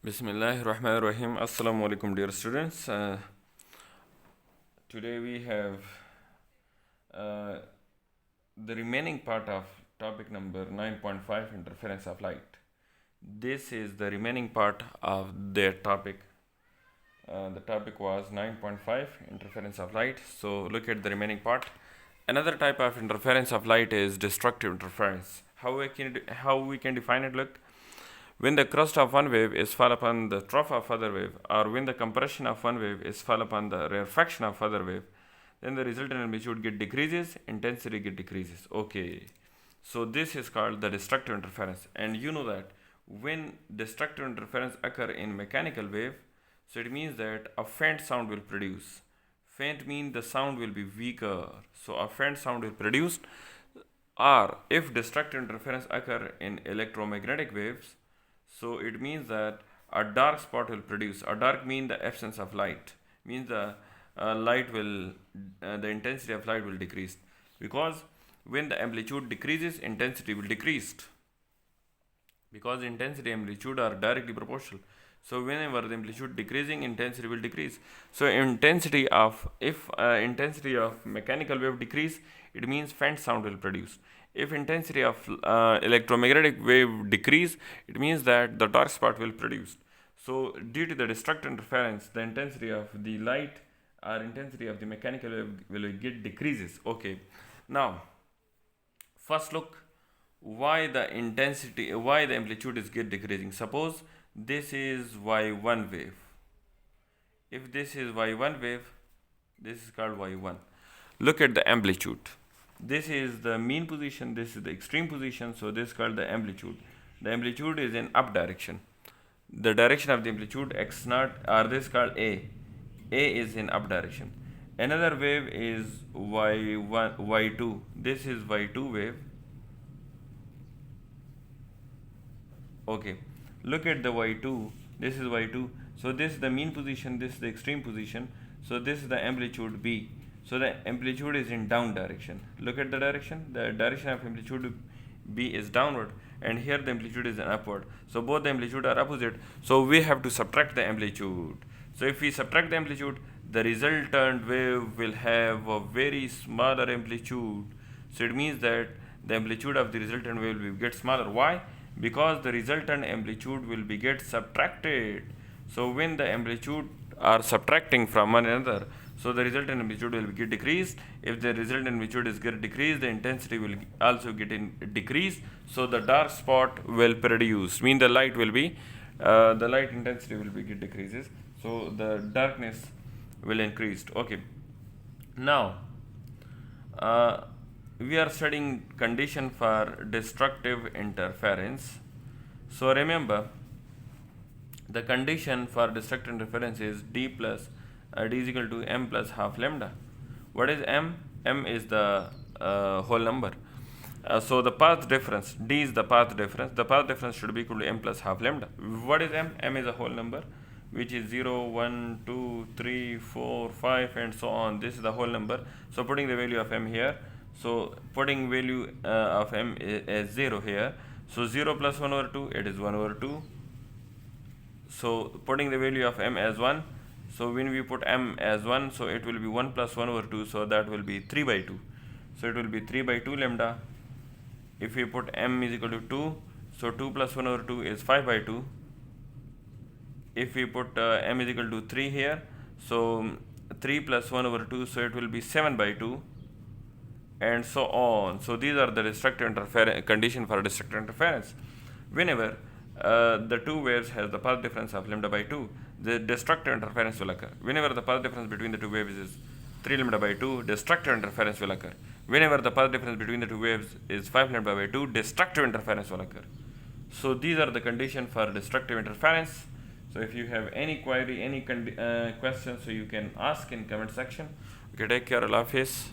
Bismillahir Rahmanir Rahim. Assalamu alaikum, dear students. Today we have uh, the remaining part of topic number 9.5, interference of light. This is the remaining part of their topic. The topic was 9.5, interference of light. So look at the remaining part. Another type of interference of light is destructive interference. How we can define it? Look, when the crust of one wave is fall upon the trough of other wave, or when the compression of one wave is fall upon the rarefaction of other wave, then the resultant amplitude get decreases, intensity get decreases. Okay, so this is called the destructive interference. And you know that when destructive interference occur in mechanical wave, so it means that a faint sound will produce. Faint means the sound will be weaker, so a faint sound will produce. Or if destructive interference occur in electromagnetic waves, so it means that a dark spot will produce. A dark means the absence of light, means the the intensity of light will decrease, because when the amplitude decreases, intensity will decrease, because intensity and amplitude are directly proportional. So whenever the amplitude decreasing, intensity will decrease. So intensity of mechanical wave decrease, it means faint sound will produce. If intensity of electromagnetic wave decrease, it means that the dark spot will produce. So due to the destructive interference, the intensity of the light or intensity of the mechanical wave will get decreases. Okay, now first look why the amplitude is get decreasing. Suppose this is y1 wave. If this is y1 wave, this is called y1. Look at the amplitude. This is the mean position, this is the extreme position, so this is called the amplitude. The amplitude is in up direction. The direction of the amplitude x0, or this is called a. A is in up direction. Another wave is y1, y2. This is y2 wave. Okay, look at the y2. This is y2. So this is the mean position, this is the extreme position. So this is the amplitude b. So the amplitude is in down direction. Look at the direction. The direction of amplitude b is downward, and here the amplitude is an upward. So both the amplitude are opposite. So we have to subtract the amplitude. So if we subtract the amplitude, the resultant wave will have a very smaller amplitude. So it means that the amplitude of the resultant wave will get smaller. Why? Because the resultant amplitude will be get subtracted. So when the amplitude are subtracting from one another, so the resultant amplitude will get decreased. If the resultant amplitude is get decreased, the intensity will also get decreased. So the dark spot will produce, mean the light will be the light intensity will be get decreases. So the darkness will increase. Okay, now we are studying condition for destructive interference. So remember, the condition for destructive interference is d is equal to m plus half lambda. What is m? M is the whole number. So the path difference, d is the path difference. The path difference should be equal to m plus half lambda. What is m? M is a whole number, which is 0, 1, 2, 3, 4, 5, and so on. This is the whole number. So putting the value of m here. So putting value of m as 0 here. So 0 plus 1 over 2, it is 1 over 2. So putting the value of m as 1. So when we put m as 1, so it will be 1 plus 1 over 2, so that will be 3 by 2. So it will be 3 by 2 lambda. If we put m is equal to 2, so 2 plus 1 over 2 is 5 by 2. If we put m is equal to 3 here, so 3 plus 1 over 2, so it will be 7 by 2, and so on. So these are the destructive interference condition for destructive interference. Whenever the two waves has the path difference of lambda by 2, the destructive interference will occur. Whenever the path difference between the two waves is 3 lambda by 2, destructive interference will occur. Whenever the path difference between the two waves is 5 lambda by 2, destructive interference will occur. So these are the conditions for destructive interference. So if you have any query, any question, so you can ask in comment section. Okay, take care. Allah Hafiz.